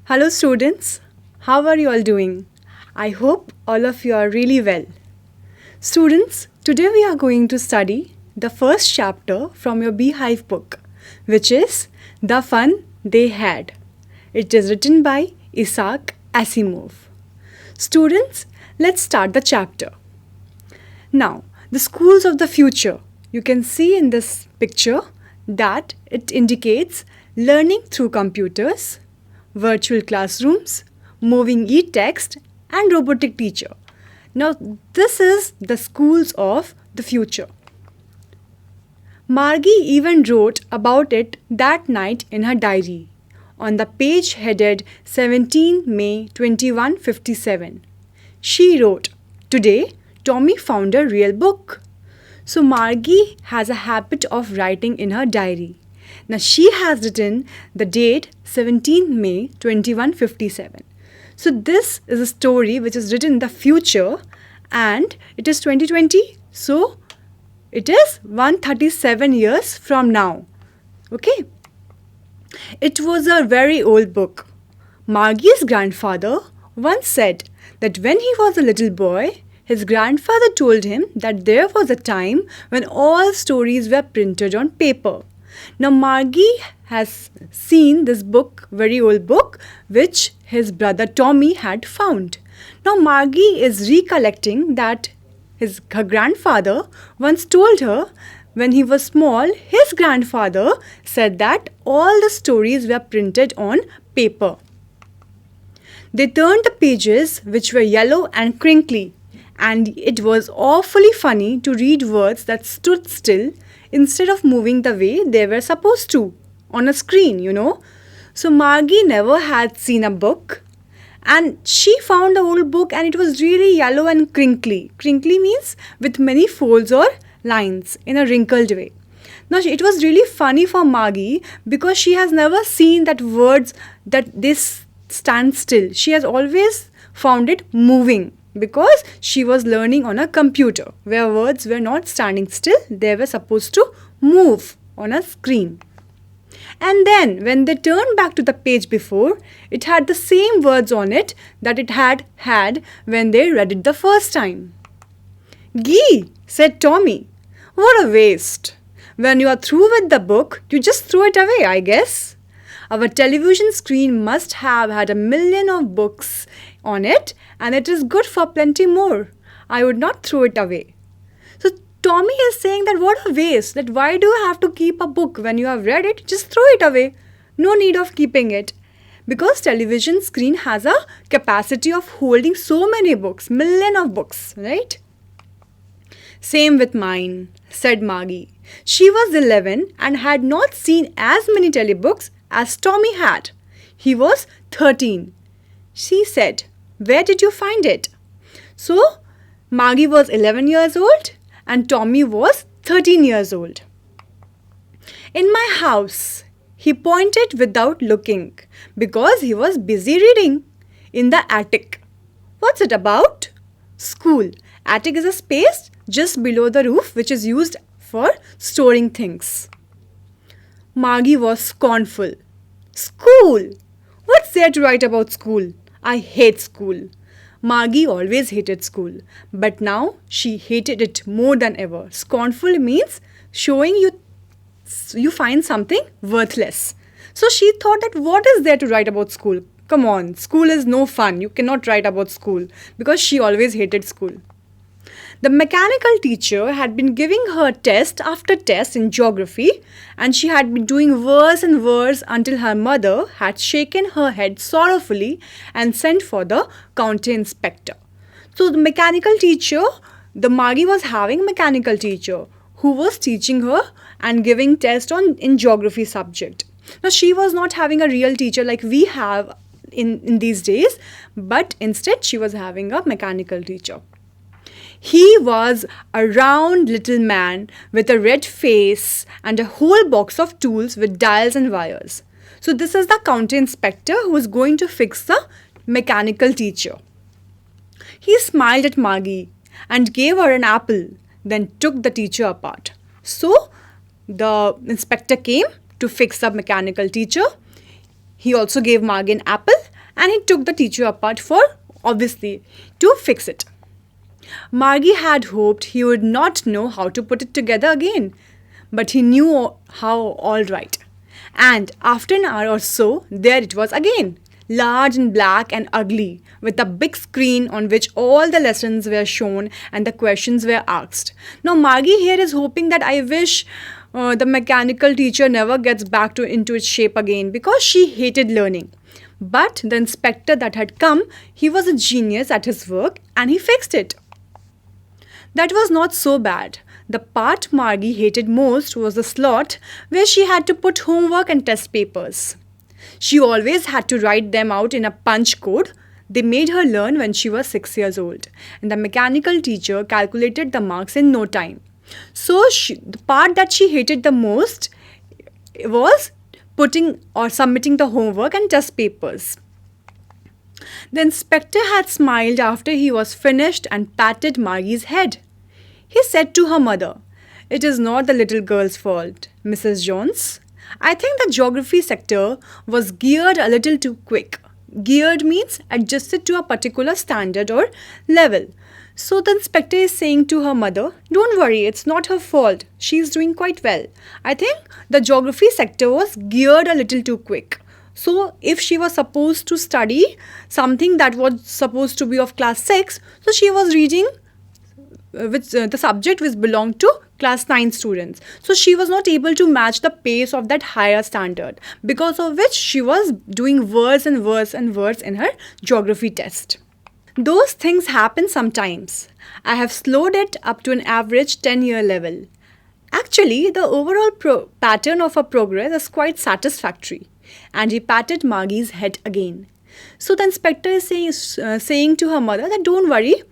Hello, students. How are you all doing? I hope all of you are really well. Students, today we are going to study the first chapter from your Beehive book, which is The Fun They Had. It is written by Isaac Asimov. Students, let's start the chapter. Now, the schools of the future. You can see in this picture that it indicates learning through computers, virtual classrooms, moving e-text, and robotic teacher. Now, this is the schools of the future. Margie even wrote about it that night in her diary, on the page headed 17 May 2157. She wrote, "Today, Tommy found a real book." So Margie has a habit of writing in her diary. Now she has written the date 17 May 2157. So this is a story which is written in the future and it is 2020. So it is 137 years from now. Okay. It was a very old book. Margie's grandfather once said that when he was a little boy, his grandfather told him that there was a time when all stories were printed on paper. Now Margie has seen this book, very old book, which his brother Tommy had found. Now Margie is recollecting that her grandfather once told her when he was small, his grandfather said that all the stories were printed on paper. They turned the pages which were yellow and crinkly, and it was awfully funny to read words that stood still instead of moving the way they were supposed to on a screen. So Margie never had seen a book, and she found an old book and it was really yellow and crinkly. Crinkly means with many folds or lines in a wrinkled way. Now it was really funny for Margie because she has never seen that words that this stand still. She has always found it moving because she was learning on a computer where words were not standing still, they were supposed to move on a screen. And then when they turned back to the page before, it had the same words on it that it had when they read it the first time. "Gee," said Tommy, "what a waste. When you are through with the book, you just throw it away, I guess. Our television screen must have had 1,000,000 of books on it, and it is good for plenty more. I would not throw it away." So Tommy is saying that what a waste, that why do you have to keep a book when you have read it? Just throw it away. No need of keeping it. Because television screen has a capacity of holding so many books, 1,000,000 of books, right? "Same with mine," said Margie. She was 11 and had not seen as many telebooks as Tommy had. He was 13. She said, "Where did you find it?" So Margie was 11 years old and Tommy was 13 years old. "In my house," he pointed without looking because he was busy reading. "In the attic." "What's it about?" "School. Attic is a space just below the roof which is used for storing things." Margie was scornful. "School? What's there to write about school? I hate school." Margie always hated school, but now she hated it more than ever. Scornful means showing you find something worthless. So she thought that what is there to write about school? Come on, school is no fun. You cannot write about school because she always hated school. The mechanical teacher had been giving her test after test in geography, and she had been doing worse and worse until her mother had shaken her head sorrowfully and sent for the county inspector. So the Margie was having a mechanical teacher who was teaching her and giving test in geography subject. Now she was not having a real teacher like we have in these days, but instead she was having a mechanical teacher. He was a round little man with a red face and a whole box of tools with dials and wires. So this is the county inspector who is going to fix the mechanical teacher. He smiled at Margie and gave her an apple, then took the teacher apart. So the inspector came to fix the mechanical teacher. He also gave Margie an apple and he took the teacher apart for, obviously, to fix it. Margie had hoped he would not know how to put it together again, but he knew how all right. And after an hour or so, there it was again, large and black and ugly, with a big screen on which all the lessons were shown and the questions were asked. Now, Margie here is hoping that I wish the mechanical teacher never gets back into its shape again because she hated learning. But the inspector that had come, he was a genius at his work and he fixed it. That was not so bad. The part Margie hated most was the slot where she had to put homework and test papers. She always had to write them out in a punch code. They made her learn when she was 6 years old, and the mechanical teacher calculated the marks in no time. So the part that she hated the most was putting or submitting the homework and test papers. The inspector had smiled after he was finished and patted Margie's head. He said to her mother, "It is not the little girl's fault, Mrs. Jones. I think the geography sector was geared a little too quick." Geared means adjusted to a particular standard or level. So the inspector is saying to her mother, "Don't worry, it's not her fault. She's doing quite well. I think the geography sector was geared a little too quick." So if she was supposed to study something that was supposed to be of class 6, so she was reading the subject which belonged to class 9 students. So she was not able to match the pace of that higher standard, because of which she was doing worse and worse and worse in her geography test. Those things happen sometimes. I have slowed it up to an average 10-year level. Actually, the overall pattern of her progress is quite satisfactory. And he patted Margie's head again. So the inspector is saying to her mother that don't worry,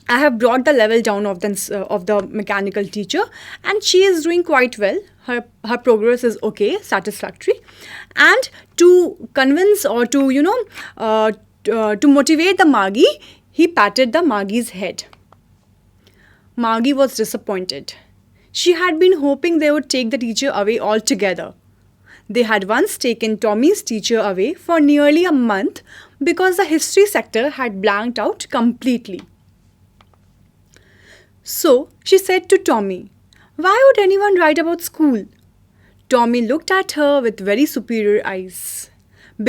I have brought the level down of the mechanical teacher and she is doing quite well. Her progress is okay, satisfactory. And to convince or to motivate the Margie, he patted the Margie's head. Margie was disappointed. She had been hoping they would take the teacher away altogether. They had once taken Tommy's teacher away for nearly a month because the history sector had blanked out completely. So she said to Tommy, "Why would anyone write about school?" Tommy looked at her with very superior eyes.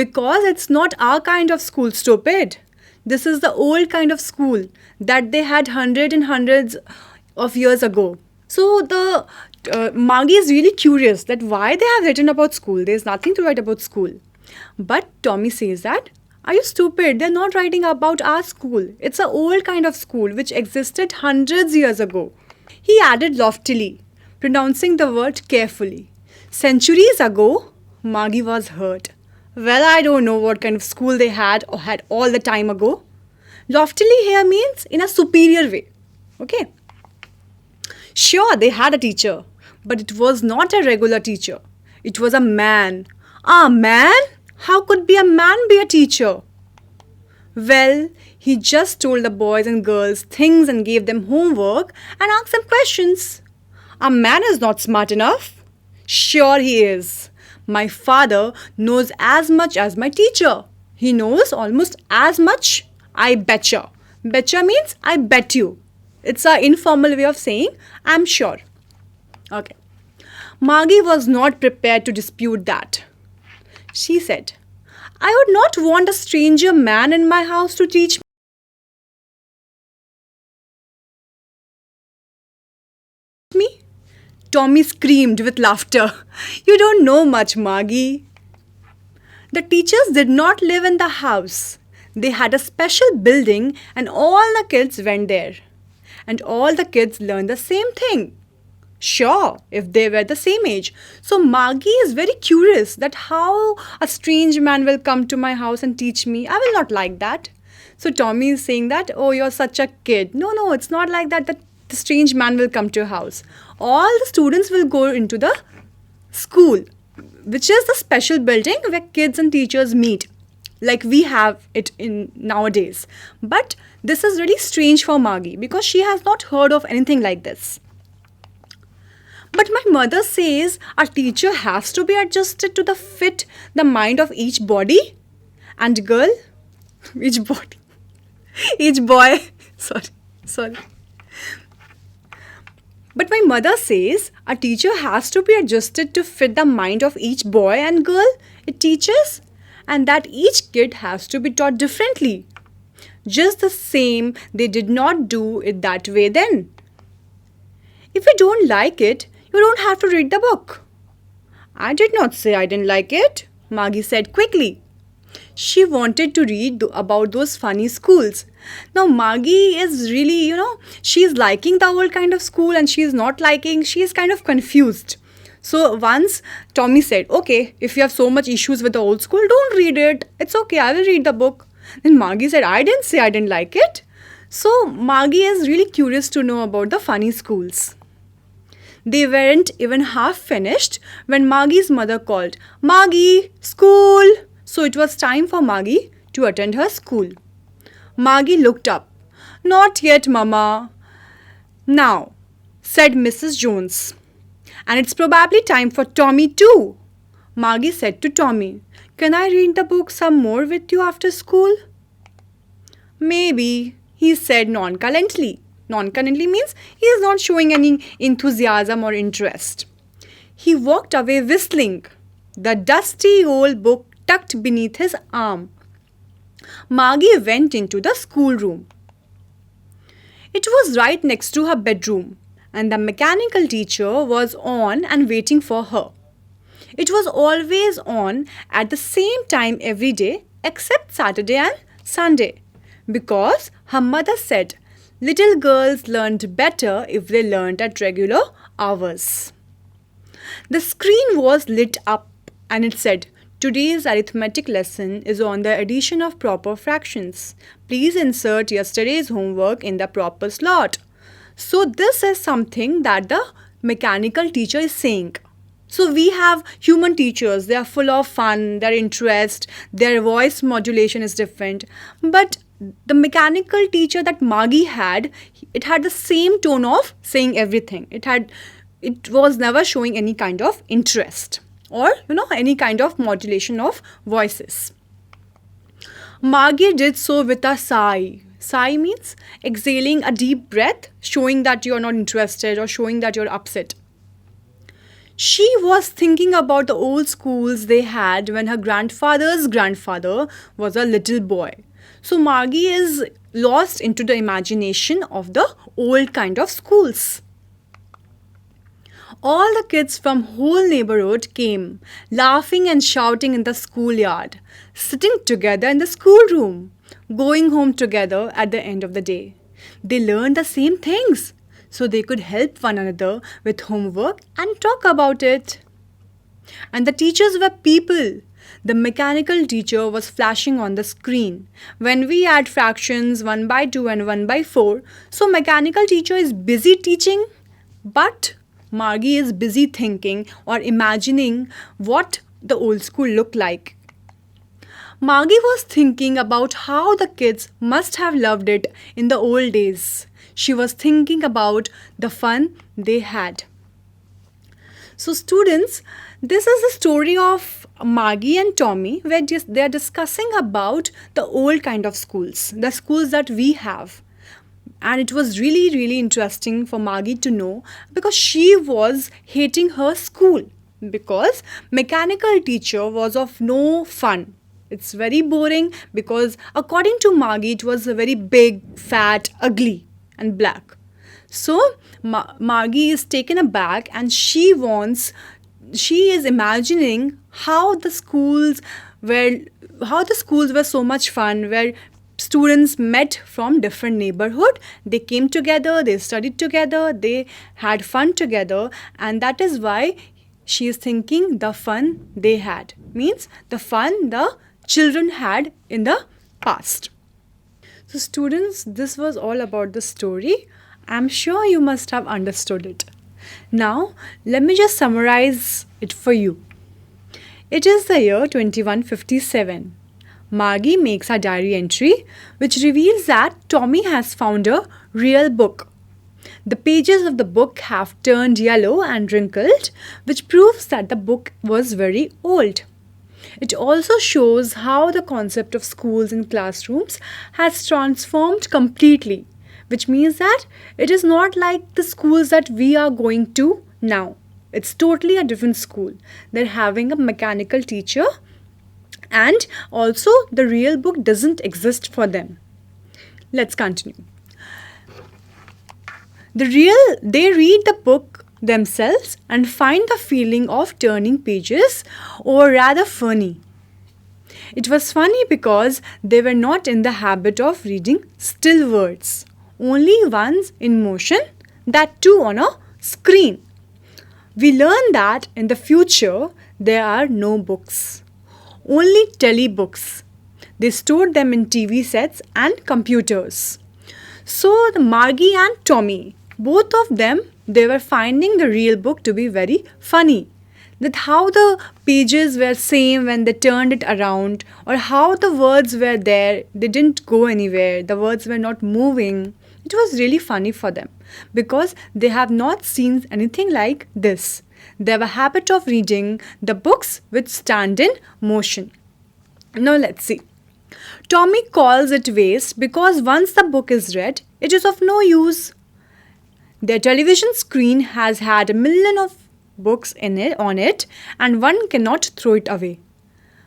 "Because it's not our kind of school, stupid. This is the old kind of school that they had hundreds and hundreds of years ago." So the Margie is really curious that why they have written about school. There's nothing to write about school. But Tommy says that, "Are you stupid? They're not writing about our school. It's an old kind of school which existed hundreds years ago." He added loftily, pronouncing the word carefully, "Centuries ago." Margie was hurt. "Well, I don't know what kind of school they had or had all the time ago." Loftily here means in a superior way. Okay. Sure, they had a teacher, but it was not a regular teacher. It was a man. A man? How could a man be a teacher? Well, he just told the boys and girls things and gave them homework and asked them questions. A man is not smart enough. Sure he is. My father knows as much as my teacher. He knows almost as much. I betcha. Betcha means I bet you. It's an informal way of saying I'm sure. Okay. Margie was not prepared to dispute that. She said, "I would not want a stranger man in my house to teach me." Tommy screamed with laughter. "You don't know much, Margie." The teachers did not live in the house. They had a special building and all the kids went there. And all the kids learned the same thing. Sure, if they were the same age. So Margie is very curious that how a strange man will come to my house and teach me. I will not like that. So Tommy is saying that, "Oh, you're such a kid." No, it's not like that the strange man will come to your house. All the students will go into the school, which is the special building where kids and teachers meet, like we have it in nowadays. But this is really strange for Margie because she has not heard of anything like this. "But my mother says a teacher has to be adjusted to fit the mind of each body. And girl, each body, each boy, sorry. But my mother says a teacher has to be adjusted to fit the mind of each boy and girl it teaches, and that each kid has to be taught differently. Just the same, they did not do it that way then. If you don't like it, you don't have to read the book. I did not say I didn't like it, Maggie said quickly. She wanted to read about those funny schools. Now, Maggie is really, she's liking the old kind of school and she's not liking, she is kind of confused. So once Tommy said, okay, if you have so much issues with the old school, don't read it. It's okay, I will read the book. Then Maggie said, I didn't say I didn't like it. So Maggie is really curious to know about the funny schools. They weren't even half finished when Maggie's mother called, Maggie, school! So it was time for Maggie to attend her school. Maggie looked up. Not yet, Mama. Now, said Mrs. Jones. And it's probably time for Tommy too. Maggie said to Tommy, can I read the book some more with you after school? Maybe, he said nonchalantly. Nonchalantly means he is not showing any enthusiasm or interest. He walked away whistling, the dusty old book tucked beneath his arm. Maggie went into the schoolroom. It was right next to her bedroom, and the mechanical teacher was on and waiting for her. It was always on at the same time every day except Saturday and Sunday, because her mother said little girls learned better if they learned at regular hours. The screen was lit up and it said, today's arithmetic lesson is on the addition of proper fractions. Please insert yesterday's homework in the proper slot. So this is something that the mechanical teacher is saying. So we have human teachers, they are full of fun, their interest, their voice modulation is different. But the mechanical teacher that Maggie had, it had the same tone of saying everything. It was never showing any kind of interest or any kind of modulation of voices. Maggie did so with a sigh. Sigh means exhaling a deep breath, showing that you're not interested or showing that you're upset. She was thinking about the old schools they had when her grandfather's grandfather was a little boy. So Maggie is lost into the imagination of the old kind of schools. All the kids from whole neighborhood came, laughing and shouting in the schoolyard, sitting together in the schoolroom, going home together at the end of the day. They learned the same things, so they could help one another with homework and talk about it. And the teachers were people. The mechanical teacher was flashing on the screen. When we add fractions 1 by 2 and 1 by 4, so mechanical teacher is busy teaching, but Maggie is busy thinking or imagining what the old school looked like. Maggie was thinking about how the kids must have loved it in the old days. She was thinking about the fun they had. So students, this is the story of Maggie and Tommy where they are discussing about the old kind of schools, the schools that we have. And it was really, really interesting for Maggie to know because she was hating her school because mechanical teacher was of no fun. It's very boring because according to Maggie, it was a very big, fat, ugly and black. So Maggie is taken aback and she is imagining how the schools were so much fun, where students met from different neighborhood. They came together, they studied together, they had fun together, and that is why she is thinking the fun they had. Means the fun the children had in the past. So students, this was all about the story. I'm sure you must have understood it. Now, let me just summarize it for you. It is the year 2157. Maggie makes a diary entry which reveals that Tommy has found a real book. The pages of the book have turned yellow and wrinkled, which proves that the book was very old. It also shows how the concept of schools and classrooms has transformed completely, which means that it is not like the schools that we are going to now. It's totally a different school. They're having a mechanical teacher, and also the real book doesn't exist for them. Let's continue. They read the book themselves and find the feeling of turning pages or rather funny. It was funny because they were not in the habit of reading still words, only ones in motion, that too on a screen. We learn that in the future there are no books, only telebooks. They stored them in TV sets and computers. So the Margie and Tommy, both of them, they were finding the real book to be very funny. That how the pages were same when they turned it around, or how the words were there, they didn't go anywhere, the words were not moving. It was really funny for them because they have not seen anything like this. They have a habit of reading the books which stand in motion. Now let's see. Tommy calls it waste because once the book is read, it is of no use. Their television screen has had a million of books on it, and one cannot throw it away.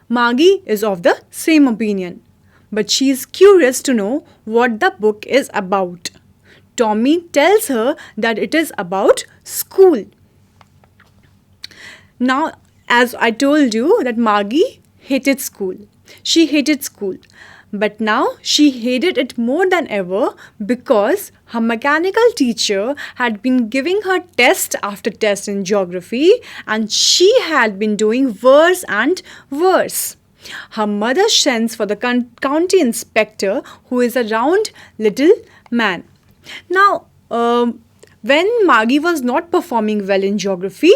Margie is of the same opinion, but she is curious to know what the book is about. Tommy tells her that it is about school. Now, as I told you that Margie hated school. She hated school. But now she hated it more than ever because her mechanical teacher had been giving her test after test in geography, and she had been doing worse and worse. Her mother sends for the county inspector, who is a round little man. Now, when Margie was not performing well in geography,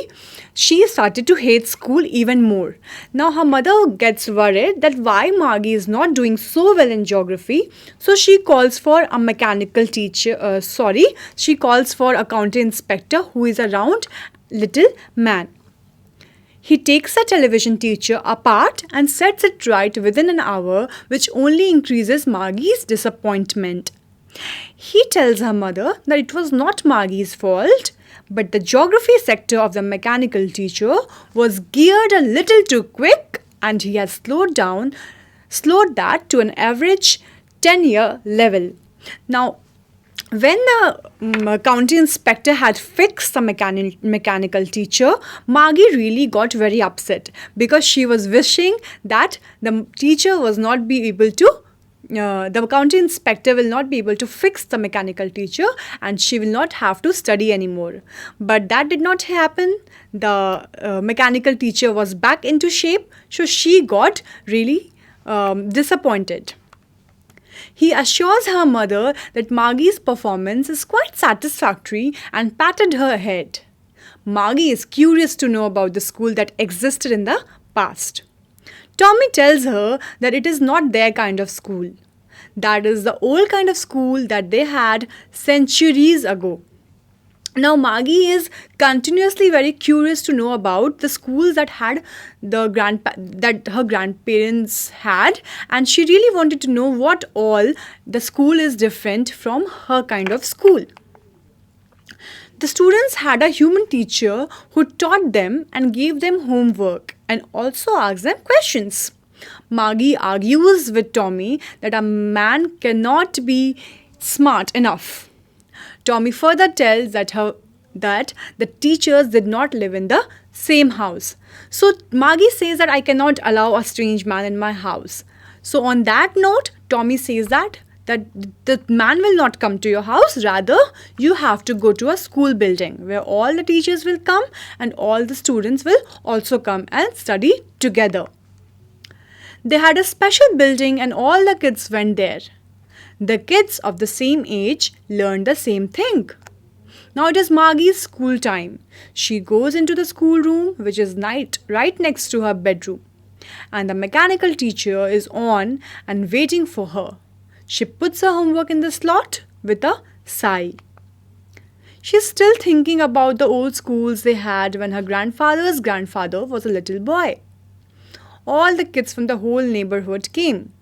she started to hate school even more. Now her mother gets worried that why Margie is not doing so well in geography, so she calls for a mechanical teacher, she calls for a county inspector who is a round little man. He takes the television teacher apart and sets it right within an hour, which only increases Margie's disappointment. He tells her mother that it was not Margie's fault, but the geography sector of the mechanical teacher was geared a little too quick, and he has slowed that to an average 10-year level. Now, when the county inspector had fixed the mechanical teacher, Margie really got very upset because she was wishing that the teacher was not be able to the county inspector will not be able to fix the mechanical teacher and she will not have to study anymore. But that did not happen. The mechanical teacher was back into shape, so she got really disappointed. He assures her mother that Margie's performance is quite satisfactory and patted her head. Margie is curious to know about the school that existed in the past. Tommy tells her that it is not their kind of school. That is the old kind of school that they had centuries ago. Now Margie is continuously very curious to know about the schools that that her grandparents had, and she really wanted to know what all the school is different from her kind of school. The students had a human teacher who taught them and gave them homework and also asked them questions. Margie argues with Tommy that a man cannot be smart enough. Tommy further tells that the teachers did not live in the same house. So Margie says that I cannot allow a strange man in my house. So on that note, Tommy says that the man will not come to your house, rather you have to go to a school building where all the teachers will come and all the students will also come and study together. They had a special building and all the kids went there. The kids of the same age learned the same thing. Now it is Margie's school time. She goes into the schoolroom, which is right next to her bedroom, and the mechanical teacher is on and waiting for her. She puts her homework in the slot with a sigh. She's still thinking about the old schools they had when her grandfather's grandfather was a little boy. All the kids from the whole neighborhood came.